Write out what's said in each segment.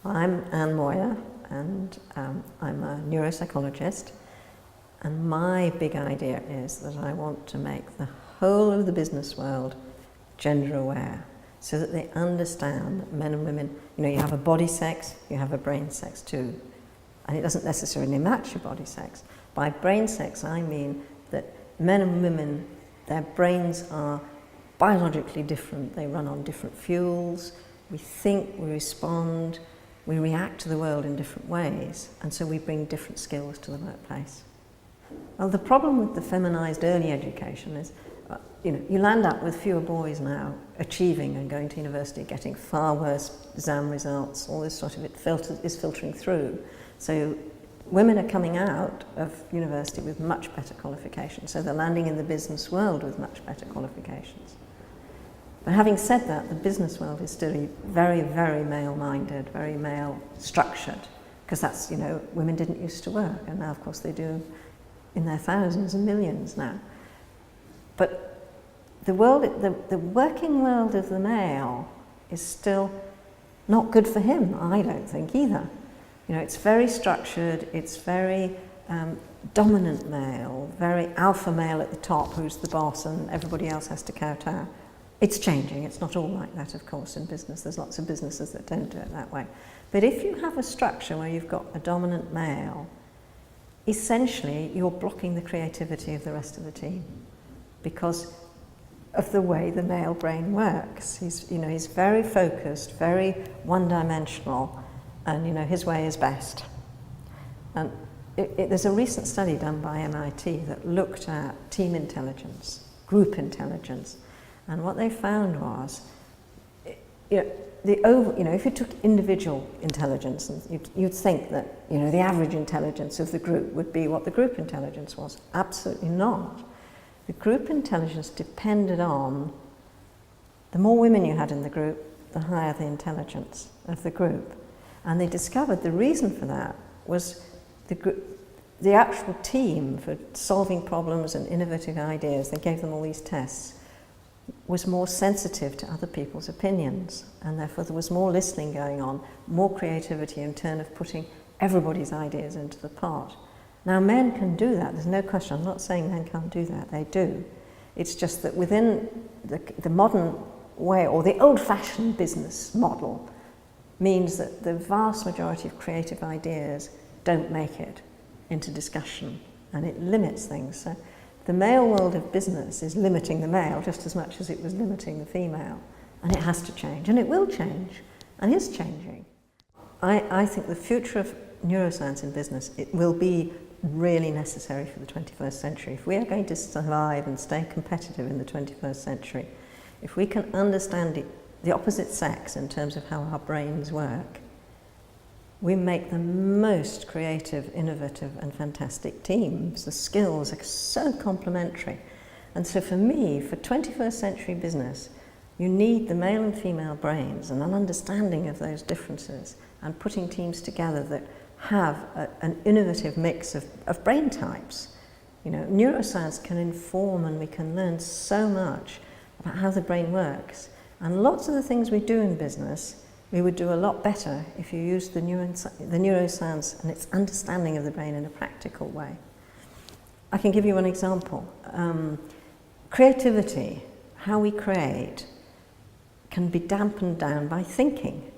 I'm Moir, and I'm a neuropsychologist, and my big idea is that I want to make the whole of the business world gender aware, so that they understand that men and women, you have a body sex, you have a brain sex too, and it doesn't necessarily match your body sex. By brain sex I mean that men and women, their brains are biologically different, they run on different fuels, we think, we respond, we react to the world in different ways, and so we bring different skills to the workplace. Well, the problem with the feminized early education is, you land up with fewer boys now achieving and going to university, getting far worse exam results, all this sort of is filtering through. So women are coming out of university with much better qualifications, so they're landing in the business world with much better qualifications. But having said that, the business world is still very, very male-minded, very male-structured, because that's, women didn't used to work, and now, of course, they do in their thousands and millions now. But the working world of the male is still not good for him, I don't think, either. It's very structured, it's very dominant male, very alpha male at the top who's the boss and everybody else has to kowtow. It's changing, it's not all like that, of course, in business. There's lots of businesses that don't do it that way. But if you have a structure where you've got a dominant male, essentially you're blocking the creativity of the rest of the team because of the way the male brain works. He's very focused, very one-dimensional, and his way is best. And there's a recent study done by MIT that looked at team intelligence, group intelligence, and what they found was, if you took individual intelligence, and you'd think that the average intelligence of the group would be what the group intelligence was. Absolutely not. The group intelligence depended on the more women you had in the group, the higher the intelligence of the group. And they discovered the reason for that was the actual team for solving problems and innovative ideas. They gave them all these tests, was more sensitive to other people's opinions, and therefore there was more listening going on, more creativity in terms of putting everybody's ideas into the pot. Now men can do that, there's no question, I'm not saying men can't do that, they do. It's just that within the modern way, or the old-fashioned business model, means that the vast majority of creative ideas don't make it into discussion, and it limits things. So the male world of business is limiting the male just as much as it was limiting the female. And it has to change, and it will change, and is changing. I think the future of neuroscience in business, it will be really necessary for the 21st century. If we are going to survive and stay competitive in the 21st century, if we can understand the opposite sex in terms of how our brains work, we make the most creative, innovative and fantastic teams. The skills are so complementary. And so for me, for 21st century business, you need the male and female brains and an understanding of those differences and putting teams together that have an innovative mix of brain types. Neuroscience can inform, and we can learn so much about how the brain works. And lots of the things we do in business, we would do a lot better if you used the neuroscience and its understanding of the brain in a practical way. I can give you an example. Creativity, how we create, can be dampened down by thinking.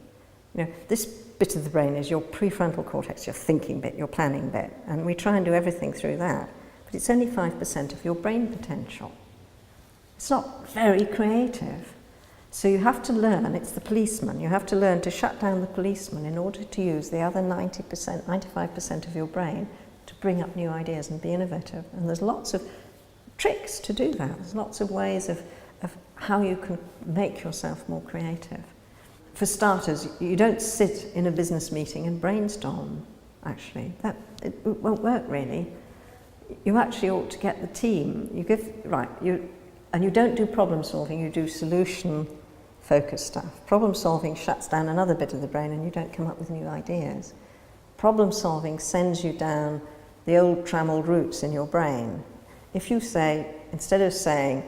This bit of the brain is your prefrontal cortex, your thinking bit, your planning bit, and we try and do everything through that, but it's only 5% of your brain potential. It's not very creative. So you have to learn, it's the policeman, you have to learn to shut down the policeman in order to use the other 90%, 95% of your brain to bring up new ideas and be innovative. And there's lots of tricks to do that. There's lots of ways of how you can make yourself more creative. For starters, you don't sit in a business meeting and brainstorm, actually. It won't work, really. You actually ought to get the team. And you don't do problem solving, you do solution-focused stuff. Problem solving shuts down another bit of the brain and you don't come up with new ideas. Problem solving sends you down the old trammeled routes in your brain. If you say, instead of saying,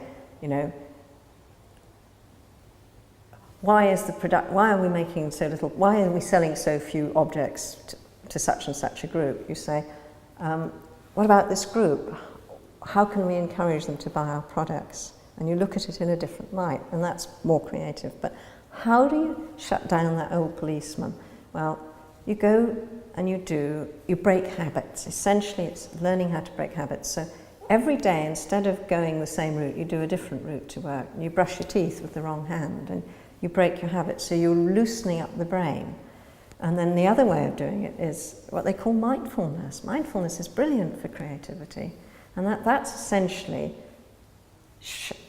why are we making so little, why are we selling so few objects to such and such a group? You say, what about this group? How can we encourage them to buy our products? And you look at it in a different light, and that's more creative. But how do you shut down that old policeman? Well, you go and you break habits. Essentially, it's learning how to break habits. So every day, instead of going the same route, you do a different route to work. And you brush your teeth with the wrong hand, and you break your habits. So you're loosening up the brain. And then the other way of doing it is what they call mindfulness. Mindfulness is brilliant for creativity. And that's essentially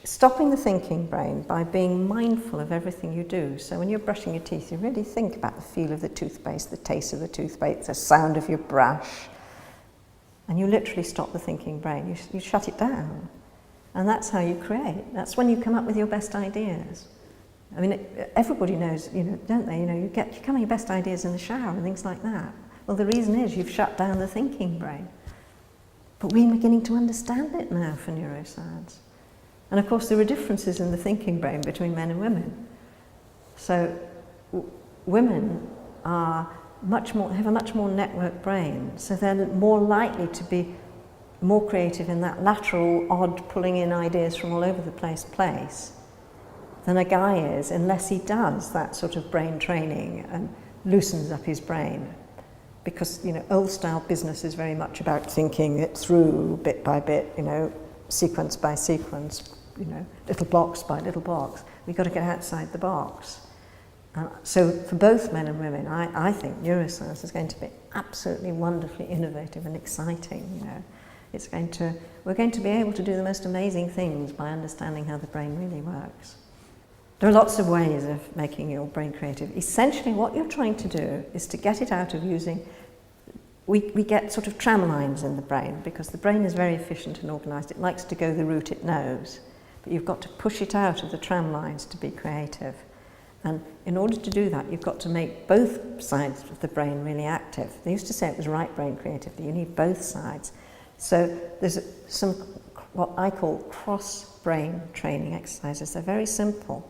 stopping the thinking brain by being mindful of everything you do. So when you're brushing your teeth, you really think about the feel of the toothpaste, the taste of the toothpaste, the sound of your brush. And you literally stop the thinking brain. You shut it down. And that's how you create. That's when you come up with your best ideas. I mean, everybody knows, don't they? You come up with your best ideas in the shower and things like that. Well, the reason is you've shut down the thinking brain. But we're beginning to understand it now for neuroscience. And of course, there are differences in the thinking brain between men and women. So women have a much more networked brain, so they're more likely to be more creative in that lateral, odd, pulling in ideas from all over the place than a guy is, unless he does that sort of brain training and loosens up his brain. Because, old-style business is very much about thinking it through bit by bit, sequence by sequence, little blocks by little blocks. We've got to get outside the box. So for both men and women, I think neuroscience is going to be absolutely wonderfully innovative and exciting. We're going to be able to do the most amazing things by understanding how the brain really works. There are lots of ways of making your brain creative. Essentially, what you're trying to do is to get it out of using. We get sort of tram lines in the brain because the brain is very efficient and organised. It likes to go the route it knows. But you've got to push it out of the tram lines to be creative. And in order to do that, you've got to make both sides of the brain really active. They used to say it was right brain creativity. You need both sides. So there's some, what I call cross-brain training exercises. They're very simple.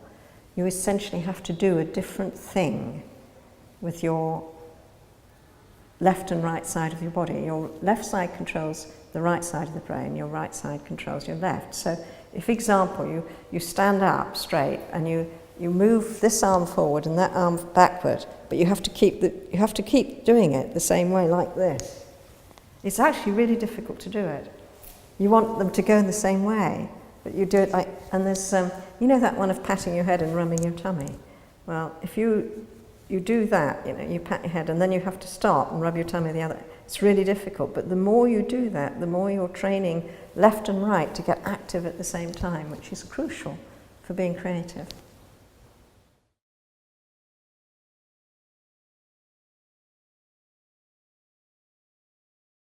You essentially have to do a different thing with your left and right side of your body. Your left side controls the right side of the brain, your right side controls your left. So if, for example, you stand up straight and you move this arm forward and that arm backward, but you have to keep doing it the same way, like this. It's actually really difficult to do it. You want them to go in the same way, but you do it like, and there's, that one of patting your head and rubbing your tummy. Well, if you do that, you pat your head and then you have to stop and rub your tummy the other. It's really difficult, but the more you do that, the more you're training left and right to get active at the same time, which is crucial for being creative.